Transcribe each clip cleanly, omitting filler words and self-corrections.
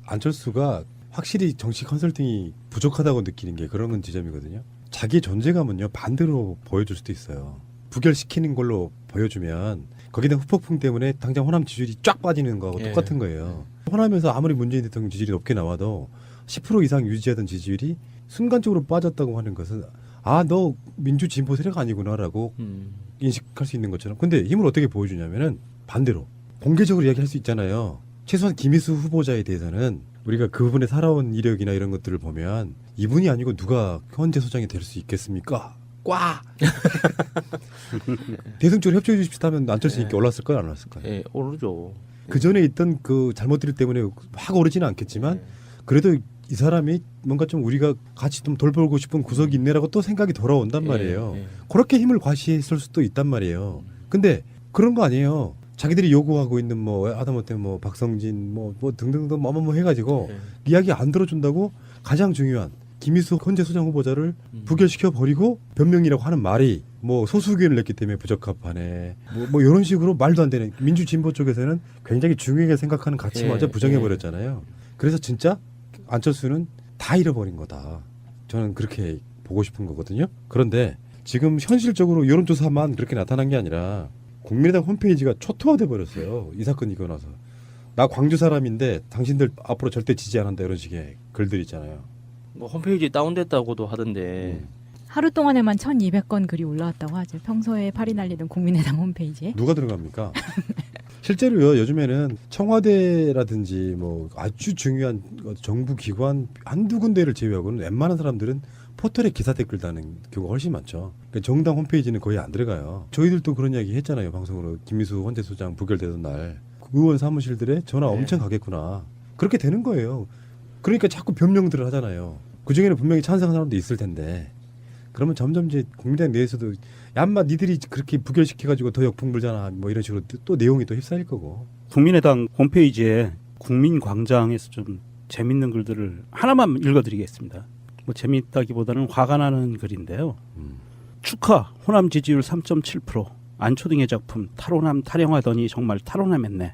안철수가 확실히 정치 컨설팅이 부족하다고 느끼는 게 그런 지점이거든요. 자기 존재감은요 반대로 보여줄 수도 있어요. 부결시키는 걸로 보여주면 거기다 후폭풍 때문에 당장 호남 지지율이 쫙 빠지는 거하고 예. 똑같은 거예요. 호남에서 아무리 문재인 대통령 지지율이 높게 나와도 10% 이상 유지하던 지지율이 순간적으로 빠졌다고 하는 것은 아, 너 민주 진보 세력 아니구나라고 인식할 수 있는 것처럼. 근데 힘을 어떻게 보여주냐면은 반대로 공개적으로 이야기할 수 있잖아요. 최소한 김희수 후보자에 대해서는 우리가 그분의 살아온 이력이나 이런 것들을 보면 이분이 아니고 누가 헌재 소장이 될 수 있겠습니까? 꽉! 대승적으로 협조해 주십시오 하면 안철수 인기 올랐을까요? 안 올랐을까요? 예, 오르죠. 그 전에 있던 그 잘못들 때문에 확 오르지는 않겠지만 그래도 이 사람이 뭔가 좀 우리가 같이 좀 돌보고 싶은 구석이 있네라고 또 생각이 돌아온단 말이에요. 그렇게 힘을 과시했을 수도 있단 말이에요. 근데 그런 거 아니에요. 자기들이 요구하고 있는 뭐 하다못해 뭐 박성진 뭐 등등등 뭐 해가지고 이야기 안 들어준다고 가장 중요한 김희수 헌재 소장 후보자를 부결시켜 버리고 변명이라고 하는 말이 뭐 소수 의견을 냈기 때문에 부적합하네. 뭐 이런 식으로 말도 안 되는 민주 진보 쪽에서는 굉장히 중요하게 생각하는 가치마저 부정해 버렸잖아요. 그래서 진짜 안철수는 다 잃어버린 거다. 저는 그렇게 보고 싶은 거거든요. 그런데 지금 현실적으로 여론조사만 그렇게 나타난 게 아니라 국민의당 홈페이지가 초토화돼 버렸어요. 이 사건 이고 나서. 나 광주 사람인데 당신들 앞으로 절대 지지 안 한다 이런 식의 글들 있잖아요. 뭐 홈페이지 다운됐다고도 하던데 하루 동안에만 1,200건 글이 올라왔다고 하죠. 평소에 팔이 날리던 국민의당 홈페이지에. 누가 들어갑니까? 실제로요. 요즘에는 청와대라든지 뭐 아주 중요한 정부 기관 한두 군데를 제외하고는 웬만한 사람들은 포털에 기사 댓글 다는 경우가 훨씬 많죠. 그러니까 정당 홈페이지는 거의 안 들어가요. 저희들도 그런 이야기 했잖아요. 방송으로. 김미수 헌재 소장 부결되던 날 의원 사무실들에 전화 엄청 가겠구나. 그렇게 되는 거예요. 그러니까 자꾸 변명들을 하잖아요. 그중에는 분명히 찬성하는 사람도 있을 텐데 그러면 점점 이제 국민의당 내에서도 얌마 니들이 그렇게 부결시켜가지고 더 역풍 불잖아 뭐 이런 식으로 또 내용이 또 휩싸일 거고. 국민의당 홈페이지에 국민광장에서 좀 재밌는 글들을 하나만 읽어드리겠습니다. 뭐 재미있다기보다는 화가 나는 글인데요. 축하 호남 지지율 3.7% 안초등의 작품 탈호남 타령하더니 정말 탈호남했네.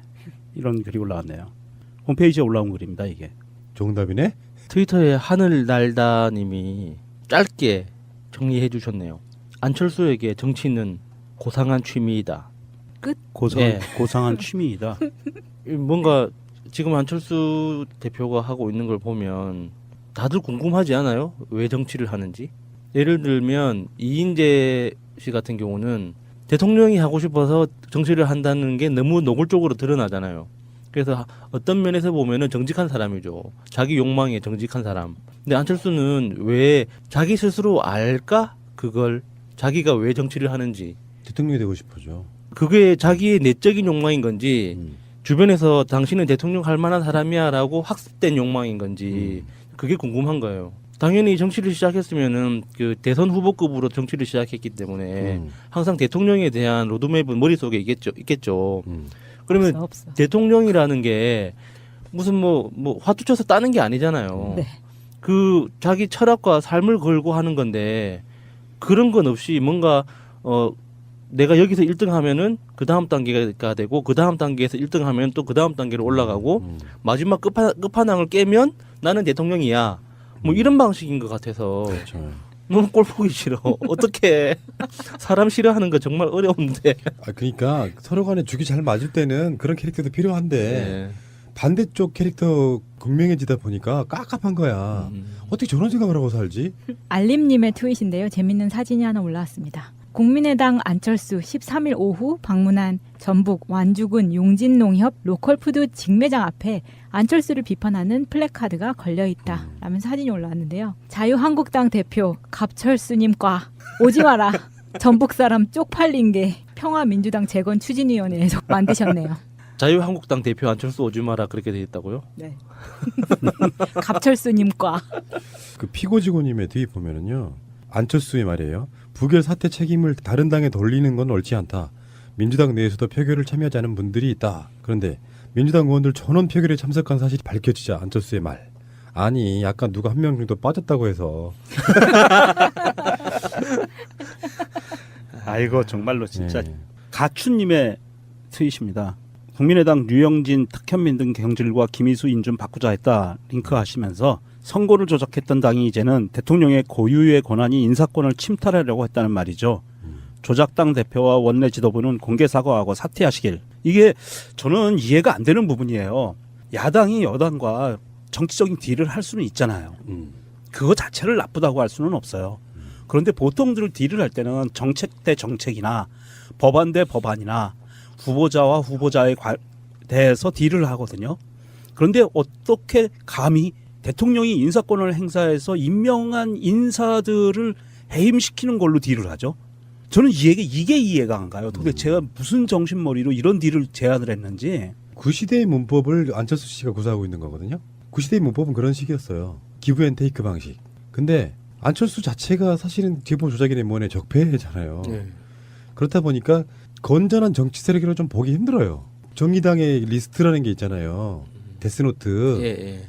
이런 글이 올라왔네요. 홈페이지에 올라온 글입니다. 이게. 정답이네. 트위터에 하늘날다님이 짧게 정리해 주셨네요. 안철수에게 정치는 고상한 취미이다. 고상한 취미이다. 뭔가 지금 안철수 대표가 하고 있는 걸 보면 다들 궁금하지 않아요? 왜 정치를 하는지? 예를 들면 이인재 씨 같은 경우는 대통령이 하고 싶어서 정치를 한다는 게 너무 노골적으로 드러나잖아요. 그래서 어떤 면에서 보면은 정직한 사람이죠. 자기 욕망에 정직한 사람. 근데 안철수는 왜 자기 스스로 알까? 그걸 자기가 왜 정치를 하는지. 대통령이 되고 싶어죠. 그게 자기의 내적인 욕망인 건지 주변에서 당신은 대통령 할 만한 사람이야라고 학습된 욕망인 건지 그게 궁금한 거예요. 당연히 정치를 시작했으면은 그 대선 후보급으로 정치를 시작했기 때문에 항상 대통령에 대한 로드맵은 머릿속에 있겠죠. 그러면 없어. 대통령이라는 게 무슨 뭐 화투 쳐서 따는 게 아니잖아요. 네. 그 자기 철학과 삶을 걸고 하는 건데 그런 건 없이 뭔가 내가 여기서 1등 하면은 그 다음 단계가 되고 그 다음 단계에서 1등 하면 또 그 다음 단계로 올라가고 마지막 끝판왕을 깨면 나는 대통령이야. 뭐 이런 방식인 것 같아서 그렇죠. 너무 꼴 보기 싫어. 어떻게 사람 싫어하는 거 정말 어려운데. 아 그러니까 서로 간에 죽이 잘 맞을 때는 그런 캐릭터도 필요한데 네. 반대쪽 캐릭터 극명해지다 보니까 깝깝한 거야. 어떻게 저런 생각을 하고 살지? 알림님의 트윗인데요. 재밌는 사진이 하나 올라왔습니다. 국민의당 안철수 13일 오후 방문한 전북 완주군 용진농협 로컬푸드 직매장 앞에 안철수를 비판하는 플래카드가 걸려있다 라는 사진이 올라왔는데요. 자유한국당 대표 갑철수님과 오지 마라. 전북 사람 쪽팔린 게 평화민주당 재건 추진위원회에서 만드셨네요. 자유한국당 대표 안철수 오지 마라 그렇게 돼 있다고요? 네. 갑철수님과 그 피고지고님의 트윗 보면은요. 안철수의 말이에요. 부결 사태 책임을 다른 당에 돌리는 건 옳지 않다. 민주당 내에서도 표결을 참여하지 않은 분들이 있다. 그런데 민주당 의원들 전원 표결에 참석한 사실이 밝혀지자 안철수의 말. 아니 약간 누가 한 명 정도 빠졌다고 해서. 아이고 정말로 진짜 네. 가춘님의 트윗입니다. 국민의당 류영진, 탁현민 등 경질과 김희수 인준 바꾸자 했다 링크하시면서 선거를 조작했던 당이 이제는 대통령의 고유의 권한이 인사권을 침탈하려고 했다는 말이죠. 조작당 대표와 원내 지도부는 공개 사과하고 사퇴하시길. 이게 저는 이해가 안 되는 부분이에요. 야당이 여당과 정치적인 딜을 할 수는 있잖아요. 그거 자체를 나쁘다고 할 수는 없어요. 그런데 보통들 딜을 할 때는 정책 대 정책이나 법안 대 법안이나 후보자와 후보자에 대해서 딜을 하거든요. 그런데 어떻게 감히 대통령이 인사권을 행사해서 임명한 인사들을 해임시키는 걸로 딜을 하죠? 저는 이게 이해가 안 가요. 도대체 무슨 정신머리로 이런 딜을 제안을 했는지. 그 시대의 문법을 안철수 씨가 구사하고 있는 거거든요. 그 시대의 문법은 그런 식이었어요. 기브 앤 테이크 방식. 근데 안철수 자체가 사실은 제보 조작이네 뭐네 적폐잖아요. 그렇다 보니까 건전한 정치 세력이라 좀 보기 힘들어요. 정의당의 리스트라는 게 있잖아요. 데스노트.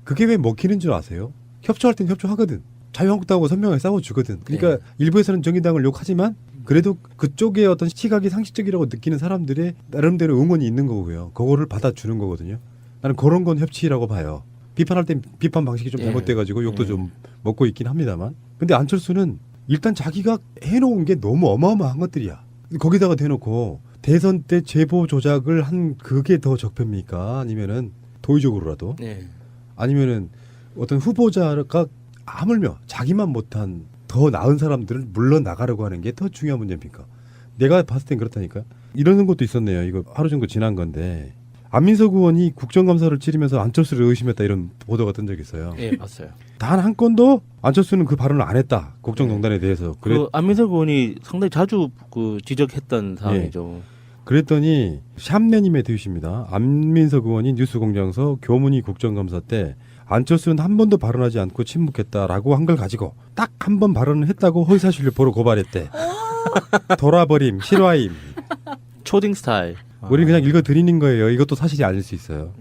그게 왜 먹히는 줄 아세요? 협조할 땐 협조하거든. 자유한국당하고 선명하게 싸워주거든. 그러니까 일부에서는 정의당을 욕하지만 그래도 그쪽에 어떤 시각이 상식적이라고 느끼는 사람들의 나름대로 응원이 있는 거고요. 그거를 받아주는 거거든요. 나는 그런 건 협치라고 봐요. 비판할 땐 비판 방식이 좀 잘못돼가지고 욕도 좀 먹고 있긴 합니다만. 근데 안철수는 일단 자기가 해놓은 게 너무 어마어마한 것들이야. 거기다가 대놓고 대선 때 제보 조작을 한 그게 더 적폐입니까? 아니면은 도의적으로라도? 아니면은 어떤 후보자가 하물며 자기만 못한 더 나은 사람들을 물러나가려고 하는 게 더 중요한 문제입니까? 내가 봤을 땐 그렇다니까. 이런 것도 있었네요. 이거 하루 정도 지난 건데 안민석 의원이 국정감사를 치르면서 안철수를 의심했다 이런 보도가 뜬 적이 있어요. 예, 봤어요. 단 한 건도 안철수는 그 발언을 안 했다. 국정농단에 대해서. 그 안민석 의원이 상당히 자주 그 지적했던 사항이죠. 그랬더니 샴내님의 트윗입니다. 안민석 의원이 뉴스공장에서 교문위 국정감사 때 안철수는 한 번도 발언하지 않고 침묵했다라고 한 걸 가지고 딱 한 번 발언을 했다고 허위사실유포로 고발했대. 돌아버림, 실화임. 초딩 스타일. 우리는 그냥 읽어드리는 거예요. 이것도 사실이 아닐 수 있어요.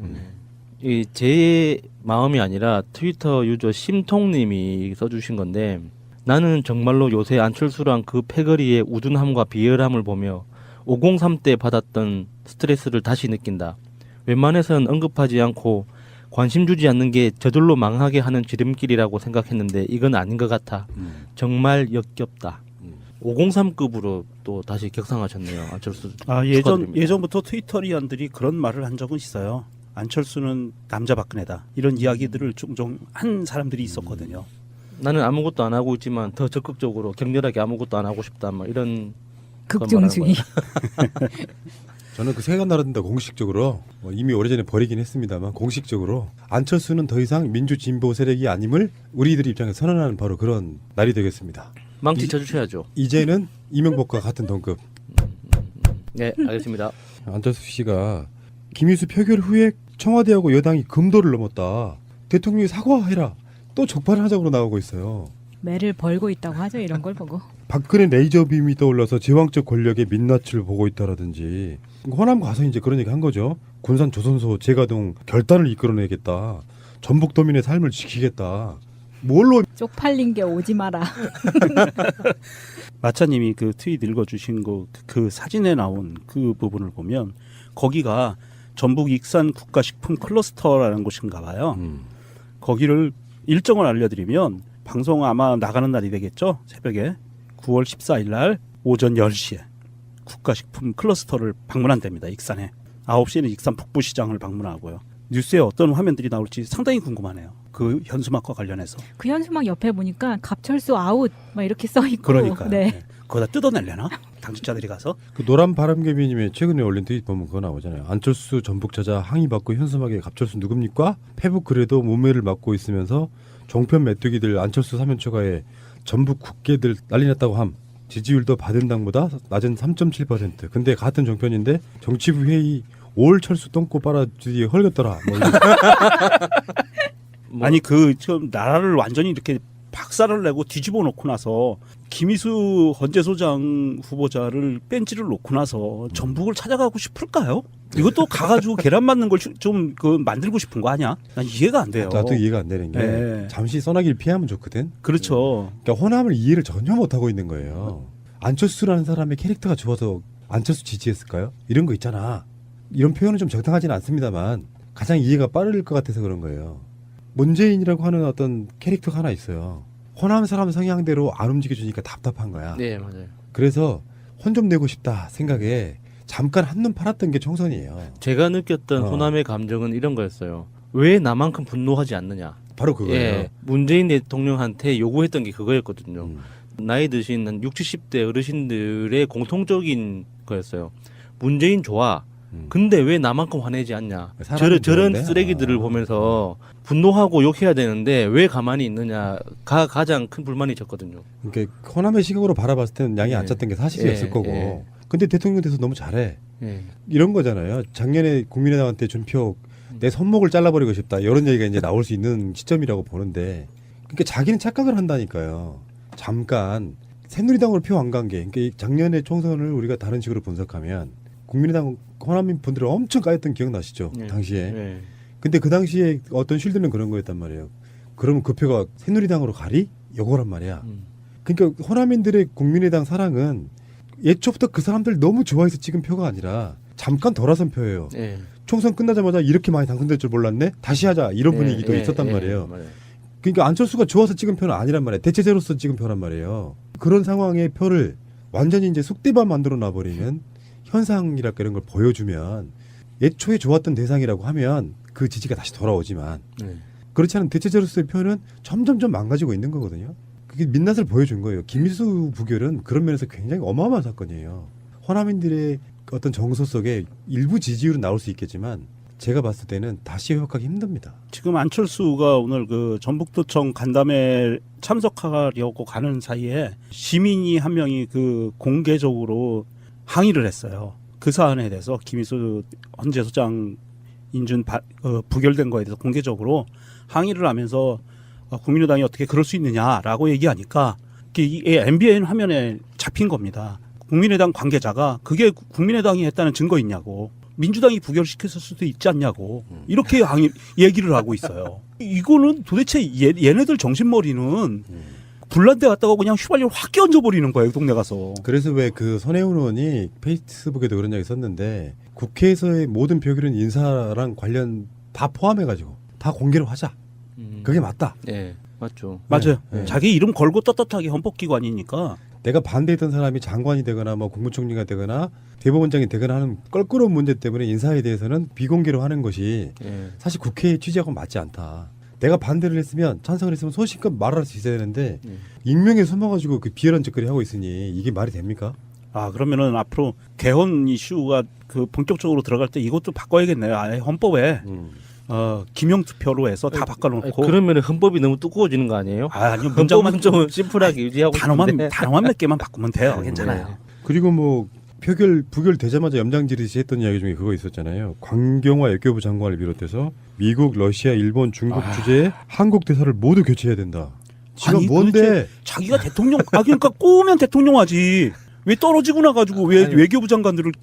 이 제 마음이 아니라 트위터 유저 심통님이 써주신 건데 나는 정말로 요새 안철수랑 그 패거리의 우둔함과 비열함을 보며 503 때 받았던 스트레스를 다시 느낀다. 웬만해서는 언급하지 않고 관심 주지 않는 게 저절로 망하게 하는 지름길이라고 생각했는데 이건 아닌 것 같아. 정말 역겹다. 503급으로 또 다시 격상하셨네요. 안철수. 축하드립니다. 예전부터 트위터리언들이 그런 말을 한 적은 있어요. 안철수는 남자 박근혜다. 이런 이야기들을 종종 한 사람들이 있었거든요. 나는 아무것도 안 하고 있지만 더 적극적으로 격렬하게 아무것도 안 하고 싶다. 뭐 이런 극중주의. 저는 그 세간 나라든다 공식적으로 이미 오래전에 버리긴 했습니다만 공식적으로 안철수는 더 이상 민주진보 세력이 아님을 우리들의 입장에 선언하는 바로 그런 날이 되겠습니다. 망치 쳐주셔야죠. 이제는 이명박과 같은 동급. 네, 알겠습니다. 안철수 씨가 김희수 표결 후에 청와대하고 여당이 금도를 넘었다. 대통령이 사과해라. 또 적발하자고 나오고 있어요. 매를 벌고 있다고 하죠. 이런 걸 보고. 박근혜 레이저빔이 떠올라서 제왕적 권력의 민낯을 보고 있다라든지 호남 가서 이제 그런 얘기 한 거죠. 군산 조선소 재가동 결단을 이끌어내겠다. 전북도민의 삶을 지키겠다. 뭘로 쪽팔린 게 오지 마라. 마차님이 그 트윗 읽어주신 그 사진에 나온 그 부분을 보면 거기가 전북 익산 국가식품 클러스터라는 곳인가 봐요. 거기를 일정을 알려드리면 방송 아마 나가는 날이 되겠죠. 새벽에 9월 14일 날 오전 10시에 국가식품 클러스터를 방문한답니다. 익산에. 9시에는 익산 북부시장을 방문하고요. 뉴스에 어떤 화면들이 나올지 상당히 궁금하네요. 그 현수막과 관련해서. 그 현수막 옆에 보니까 갑철수 아웃 막 이렇게 써 있고. 그러니까요. 네. 네. 그거 다 뜯어내려나? 당직자들이 가서? 그 노란 바람개비님의 최근에 올린 트윗 보면 그거 나오잖아요. 안철수 전북 찾아 항의받고 현수막에 갑철수 누굽니까? 페북 글에도 문매를 맡고 있으면서 종편 메뚜기들 안철수 사면 초과에 전북 국계들 난리 났다고 함. 지지율도 받은 당보다 낮은 3.7%. 근데 같은 종편인데 정치부 회의 올 철수 똥꼬 빨아주디 헐겼더라. 아니 그 지금 나라를 완전히 이렇게 박살을 내고 뒤집어 놓고 나서 김희수 헌재소장 후보자를 뺀지를 놓고 나서 전북을 찾아가고 싶을까요? 이것도 가가지고 계란 맞는 걸 좀 그 만들고 싶은 거 아니야? 난 이해가 안 돼요. 나도 이해가 안 되는 게 네. 잠시 써나기를 피하면 좋거든. 그렇죠. 그러니까 호남을 이해를 전혀 못하고 있는 거예요. 안철수라는 사람의 캐릭터가 좋아서 안철수 지지했을까요? 이런 거 있잖아. 이런 표현은 좀 적당하지는 않습니다만 가장 이해가 빠를 것 같아서 그런 거예요. 문재인이라고 하는 어떤 캐릭터가 하나 있어요. 호남 사람 성향대로 안 움직여주니까 답답한 거야. 네, 맞아요. 그래서 혼 좀 내고 싶다 생각에 잠깐 한눈 팔았던 게 총선이에요. 제가 느꼈던 어. 호남의 감정은 이런 거였어요. 왜 나만큼 분노하지 않느냐. 바로 그거예요. 예, 문재인 대통령한테 요구했던 게 그거였거든요. 음. 나이 드신 한 60, 70대 어르신들의 공통적인 거였어요. 문재인 좋아. 근데 왜 나만큼 화내지 않냐. 사람은 저런 좋은데? 쓰레기들을 아. 보면서 분노하고 욕해야 되는데 왜 가만히 있느냐가 가장 큰 불만이셨거든요. 그러니까 호남의 시각으로 바라봤을 때는 양이 안 예. 짰던 게 사실이었을 예, 거고. 예. 근데 대통령 돼서 너무 잘해. 예. 이런 거잖아요. 작년에 국민의당한테 준 표 내 손목을 잘라버리고 싶다. 이런 얘기가 이제 나올 수 있는 시점이라고 보는데, 그러니까 자기는 착각을 한다니까요. 잠깐 새누리당으로 표 안 간 게, 그러니까 작년에 총선을 우리가 다른 식으로 분석하면 국민의당 호남민 분들은 엄청 까였던 기억 나시죠? 예. 당시에. 예. 근데 그 당시에 어떤 쉴드는 그런 거였단 말이에요. 그러면 그 표가 새누리당으로 가리? 요거란 말이야. 그러니까 호남인들의 국민의당 사랑은 예초부터 그 사람들 너무 좋아해서 찍은 표가 아니라 잠깐 돌아선 표예요. 예. 총선 끝나자마자 이렇게 많이 당선될 줄 몰랐네? 다시 하자. 이런 분위기도 예, 있었단 예, 말이에요. 맞아요. 그러니까 안철수가 좋아서 찍은 표는 아니란 말이에요. 대체제로서 찍은 표란 말이에요. 그런 상황의 표를 완전히 이제 속대밥 만들어 놔버리는 현상이랄까 이런 걸 보여주면 예초에 좋았던 대상이라고 하면 그 지지가 다시 돌아오지만 예. 그렇지 않은 대체제로서의 표는 점점점 망가지고 있는 거거든요. 그게 민낯을 보여준 거예요. 김일수 부결은 그런 면에서 굉장히 어마어마한 사건이에요. 호남인들의 어떤 정서 속에 일부 지지율은 나올 수 있겠지만 제가 봤을 때는 다시 회복하기 힘듭니다. 지금 안철수가 오늘 그 전북도청 간담회 참석하려고 가는 사이에 시민이 한 명이 그 공개적으로 항의를 했어요. 그 사안에 대해서 김희수 헌재 소장 인준 부결된 거에 대해서 공개적으로 항의를 하면서 국민의당이 어떻게 그럴 수 있느냐라고 얘기하니까 이 MBN 화면에 잡힌 겁니다. 국민의당 관계자가 그게 국민의당이 했다는 증거 있냐고, 민주당이 부결시켰을 수도 있지 않냐고 이렇게 얘기를 하고 있어요. 이거는 도대체 얘네들 정신머리는 불난데 갔다가 그냥 휘발유를 확 끼얹어버리는 거예요. 동네 가서. 그래서 왜 그 손혜원 의원이 페이스북에도 그런 이야기 썼는데 국회에서의 모든 표결은 인사랑 관련 다 포함해가지고 다 공개로 하자. 그게 맞다. 예, 맞죠. 맞아요. 네. 자기 이름 걸고 떳떳하게 헌법기관이니까. 내가 반대했던 사람이 장관이 되거나 뭐 국무총리가 되거나 대법원장이 되거나 하는 껄끄러운 문제 때문에 인사에 대해서는 비공개로 하는 것이 예. 사실 국회의 취지하고는 맞지 않다. 내가 반대를 했으면 찬성을 했으면 소신껏 말할 수 있어야 되는데 익명에 숨어가지고 그 비열한 짓거리 하고 있으니 이게 말이 됩니까? 아, 그러면은 앞으로 개헌 이슈가 그 본격적으로 들어갈 때 이것도 바꿔야겠네요. 아예 헌법에 기명 투표로 해서 다 바꿔놓고. 그러면 헌법이 너무 두꺼워지는 거 아니에요? 아니요, 헌법은 문장만 좀 심플하게 유지하고 싶은데. 단어만 몇 개만 바꾸면 돼요. 괜찮아요. 네. 그리고 뭐 부결 되자마자 염장지르시 했던 이야기 중에 그거 있었잖아요. 광경화 외교부 장관을 비롯해서 미국, 러시아, 일본, 중국 주재에 한국 대사를 모두 교체해야 된다. 지금 아니, 뭔데? 도대체 자기가 대통령, 그러니까 꼬우면 대통령하지. 왜 떨어지고 나가지고 왜 아니, 외교부 장관들을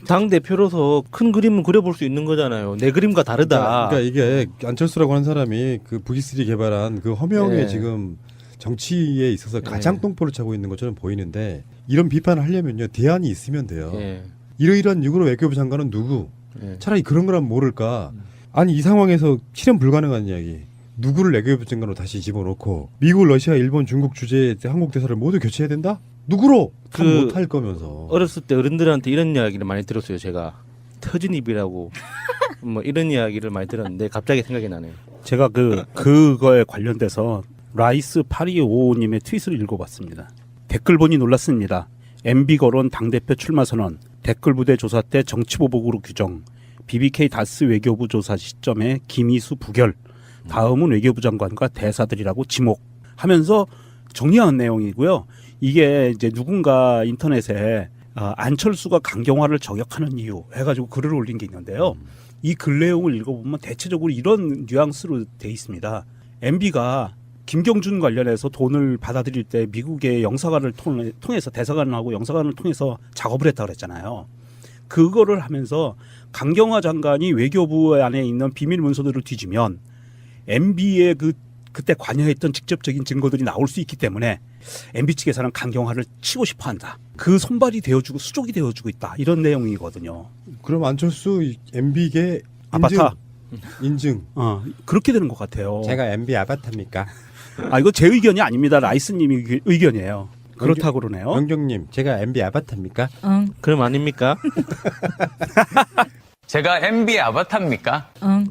당 대표로서 큰 그림은 그려볼 수 있는 거잖아요. 내 그림과 다르다. 그러니까 이게 안철수라고 하는 사람이 그 V3 개발한 그 허명의 네. 지금 정치에 있어서 가장 똥볼을 차고 있는 것처럼 보이는데 이런 비판을 하려면요 대안이 있으면 돼요. 예. 이러이러한 이유로 외교부 장관은 누구? 예. 차라리 그런 거라면 모를까? 아니 이 상황에서 실현 불가능한 이야기. 누구를 외교부 장관으로 다시 집어넣고 미국, 러시아, 일본, 중국 주재 한국 대사를 모두 교체해야 된다? 누구로? 그 못할 거면서. 어렸을 때 어른들한테 이런 이야기를 많이 들었어요. 제가 터진 입이라고 뭐 이런 이야기를 많이 들었는데 갑자기 생각이 나네요. 제가 그거에 관련돼서 라이스 8255님의 트윗을 읽어봤습니다. 댓글 보니 놀랐습니다. MB 거론 당대표 출마 선언, 댓글 부대 조사 때 정치보복으로 규정, BBK 다스 외교부 조사 시점에 김희수 부결, 다음은 외교부 장관과 대사들이라고 지목하면서 정리한 내용이고요. 이게 이제 누군가 인터넷에 안철수가 강경화를 저격하는 이유 해가지고 글을 올린 게 있는데요. 이 글 내용을 읽어보면 대체적으로 이런 뉘앙스로 돼 있습니다. MB가 김경준 관련해서 돈을 받아들일 때 미국의 영사관을 통해서 대사관하고 영사관을 통해서 작업을 했다고 그랬잖아요. 그거를 하면서 강경화 장관이 외교부 안에 있는 비밀 문서들을 뒤지면 MB의 그때 관여했던 직접적인 증거들이 나올 수 있기 때문에 MB 측에서는 강경화를 치고 싶어한다. 그 손발이 되어주고 수족이 되어주고 있다. 이런 내용이거든요. 그럼 안철수 MB계 아바타. 인증. 그렇게 되는 것 같아요. 제가 MB 아바타입니까? 이거 제 의견이 아닙니다. 라이스님이 의견이에요. 그렇다고 그러네요. 영경님, 제가 MB 아바타입니까? 응, 그럼 아닙니까? 제가 MB 아바타입니까? 응.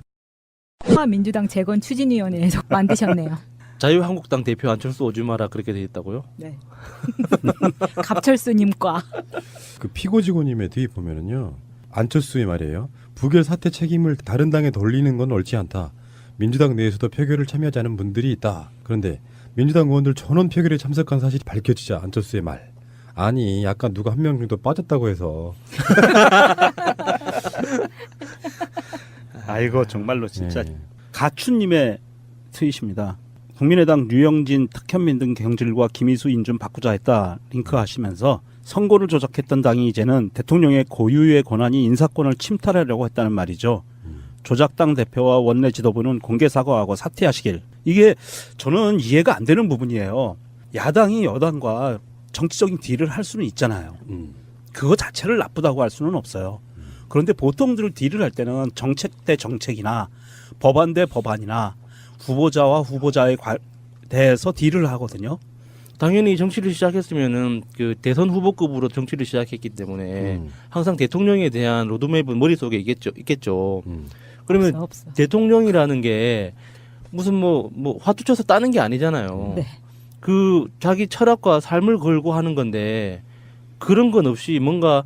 민주당 재건 추진위원회에서 만드셨네요. 자유한국당 대표 안철수 오지 마라 그렇게 돼 있다고요? 네. 갑철수님과 그 피고지고님의 뒤에 보면은요, 안철수의 말이에요. 부결 사태 책임을 다른 당에 돌리는 건 옳지 않다. 민주당 내에서도 표결을 참여하지 않은 분들이 있다. 그런데 민주당 의원들 전원 표결에 참석한 사실이 밝혀지자 안철수의 말. 아니, 약간 누가 한 명 정도 빠졌다고 해서. 아이고 정말로 진짜 네. 가춘님의 트윗입니다. 국민의당 류영진, 탁현민 등 경질과 김희수 인준 바꾸자 했다 링크하시면서 선거를 조작했던 당이 이제는 대통령의 고유의 권한이 인사권을 침탈하려고 했다는 말이죠. 조작당 대표와 원내 지도부는 공개 사과하고 사퇴하시길. 이게 저는 이해가 안 되는 부분이에요. 야당이 여당과 정치적인 딜을 할 수는 있잖아요. 그거 자체를 나쁘다고 할 수는 없어요. 그런데 보통들 딜을 할 때는 정책 대 정책이나 법안 대 법안이나 후보자와 후보자에 대해서 딜을 하거든요. 당연히 정치를 시작했으면은 그 대선 후보급으로 정치를 시작했기 때문에 항상 대통령에 대한 로드맵은 머릿속에 있겠죠. 그러면 없어. 대통령이라는 게 무슨 뭐 화투 쳐서 따는 게 아니잖아요. 네. 그 자기 철학과 삶을 걸고 하는 건데 그런 건 없이 뭔가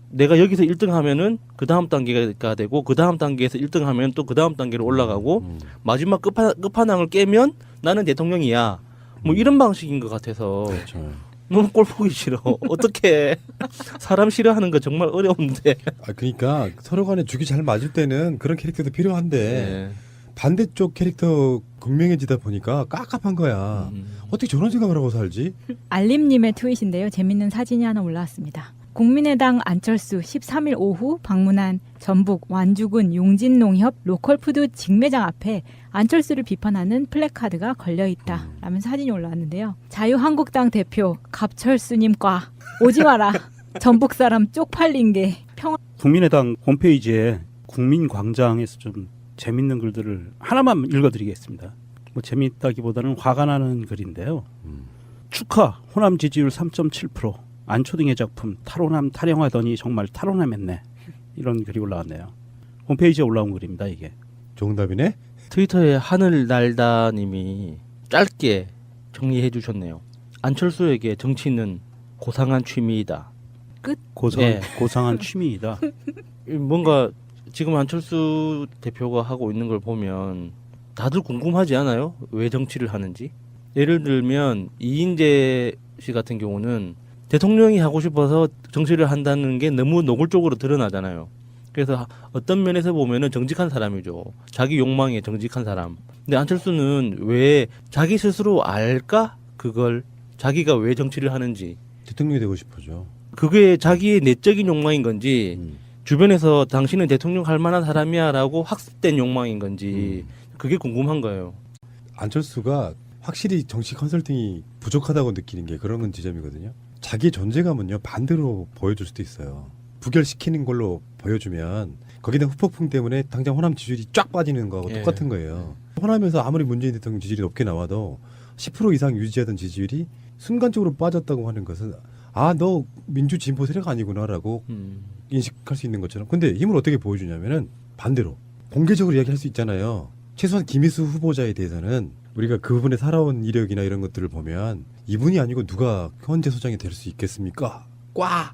내가 여기서 1등 하면은 그 다음 단계가 되고 그 다음 단계에서 1등 하면 또 그 다음 단계로 올라가고 마지막 끝판왕을 깨면 나는 대통령이야. 뭐 이런 방식인 것 같아서 그렇죠. 너무 꼴 보기 싫어. 어떻게 사람 싫어하는 거 정말 어려운데. 그러니까 서로 간에 죽이 잘 맞을 때는 그런 캐릭터도 필요한데 네. 반대쪽 캐릭터 극명해지다 보니까 깝깝한 거야. 어떻게 저런 생각을 하고 살지? 알림님의 트윗인데요. 재밌는 사진이 하나 올라왔습니다. 국민의당 안철수 13일 오후 방문한 전북 완주군 용진농협 로컬푸드 직매장 앞에 안철수를 비판하는 플래카드가 걸려있다 라는 사진이 올라왔는데요. 자유한국당 대표 갑철수님과 오지 마라. 전북 사람 쪽팔린 게 평화. 국민의당 홈페이지에 국민광장에서 좀 재밌는 글들을 하나만 읽어드리겠습니다. 뭐 재미있다기보다는 화가 나는 글인데요. 축하 호남 지지율 3.7%. 안초등의 작품 탈호남 타령하더니 정말 탈호남했네. 이런 글이 올라왔네요. 홈페이지에 올라온 글입니다. 이게. 정답이네. 트위터에 하늘 날다님이 짧게 정리해 주셨네요. 안철수에게 정치는 고상한 취미이다. 고상한 취미이다. 뭔가 지금 안철수 대표가 하고 있는 걸 보면 다들 궁금하지 않아요? 왜 정치를 하는지? 예를 들면 이인재 씨 같은 경우는 대통령이 하고 싶어서 정치를 한다는 게 너무 노골적으로 드러나잖아요. 그래서 어떤 면에서 보면은 정직한 사람이죠. 자기 욕망에 정직한 사람. 근데 안철수는 왜 자기 스스로 알까? 그걸 자기가 왜 정치를 하는지. 대통령이 되고 싶어죠. 그게 자기의 내적인 욕망인 건지 주변에서 당신은 대통령 할 만한 사람이야라고 학습된 욕망인 건지 그게 궁금한 거예요. 안철수가 확실히 정치 컨설팅이 부족하다고 느끼는 게 그런 지점이거든요. 자기의 존재감은요 반대로 보여줄 수도 있어요. 부결시키는 걸로 보여주면 거기다 후폭풍 때문에 당장 호남 지지율이 쫙 빠지는 거하고 똑같은 거예요. 호남에서 아무리 문재인 대통령 지지율이 높게 나와도 10% 이상 유지하던 지지율이 순간적으로 빠졌다고 하는 것은 너 민주 진보 세력 아니구나라고 인식할 수 있는 것처럼. 근데 힘을 어떻게 보여주냐면은 반대로 공개적으로 이야기할 수 있잖아요. 최소한 김희수 후보자에 대해서는 우리가 그분의 살아온 이력이나 이런 것들을 보면 이분이 아니고 누가 헌재 소장이 될 수 있겠습니까? 꽉!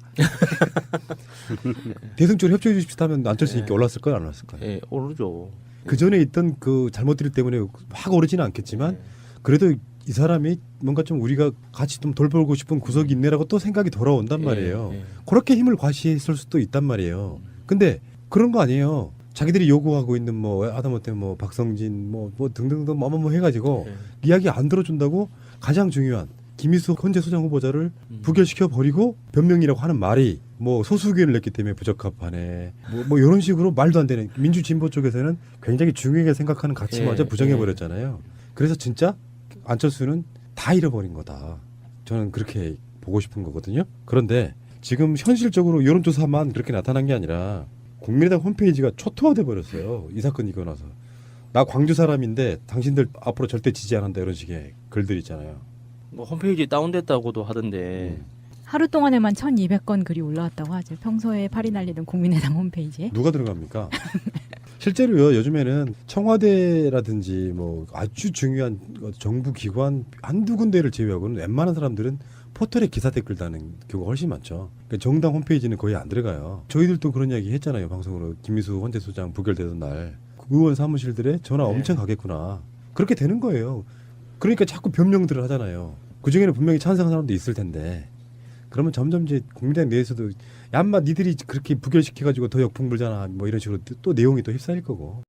대승적으로 협조해 주십시오 하면 안철수 인기 올랐을까요? 안 올랐을까요? 예, 오르죠. 그 전에 있던 그 잘못들 때문에 확 오르지는 않겠지만 그래도 이 사람이 뭔가 좀 우리가 같이 좀 돌보고 싶은 구석이 있네라고 또 생각이 돌아온단 말이에요. 그렇게 힘을 과시했을 수도 있단 말이에요. 근데 그런 거 아니에요. 자기들이 요구하고 있는 뭐 하다못해 뭐 박성진 뭐 등등등 뭐 해가지고 이야기 안 들어준다고 가장 중요한 김희수 헌재 소장 후보자를 부결시켜 버리고 변명이라고 하는 말이 뭐 소수 의견을 냈기 때문에 부적합하네. 뭐 이런 식으로 말도 안 되는 민주 진보 쪽에서는 굉장히 중요하게 생각하는 가치마저 부정해 버렸잖아요. 그래서 진짜 안철수는 다 잃어버린 거다. 저는 그렇게 보고 싶은 거거든요. 그런데 지금 현실적으로 여론조사만 그렇게 나타난 게 아니라 국민의당 홈페이지가 초토화돼 버렸어요. 이 사건이 있고 나서. 나 광주 사람인데 당신들 앞으로 절대 지지 안 한다 이런 식의 글들 있잖아요. 뭐 홈페이지 다운됐다고도 하던데 하루 동안에만 1,200건 글이 올라왔다고 하죠. 평소에 팔이 날리던 국민의당 홈페이지에. 누가 들어갑니까? 실제로요. 요즘에는 청와대라든지 뭐 아주 중요한 정부 기관 한두 군데를 제외하고는 웬만한 사람들은 포털에 기사 댓글 다는 경우가 훨씬 많죠. 그러니까 정당 홈페이지는 거의 안 들어가요. 저희들도 그런 이야기 했잖아요. 방송으로 김미수 헌재소장 부결되던 날 의원 사무실들에 전화 엄청 가겠구나. 그렇게 되는 거예요. 그러니까 자꾸 변명들을 하잖아요. 그중에는 분명히 찬성하는 사람도 있을 텐데 그러면 점점 이제 국민의당 내에서도 야 인마 니들이 그렇게 부결시켜가지고 더 역풍 불잖아 뭐 이런 식으로 또 내용이 또 휩싸일 거고.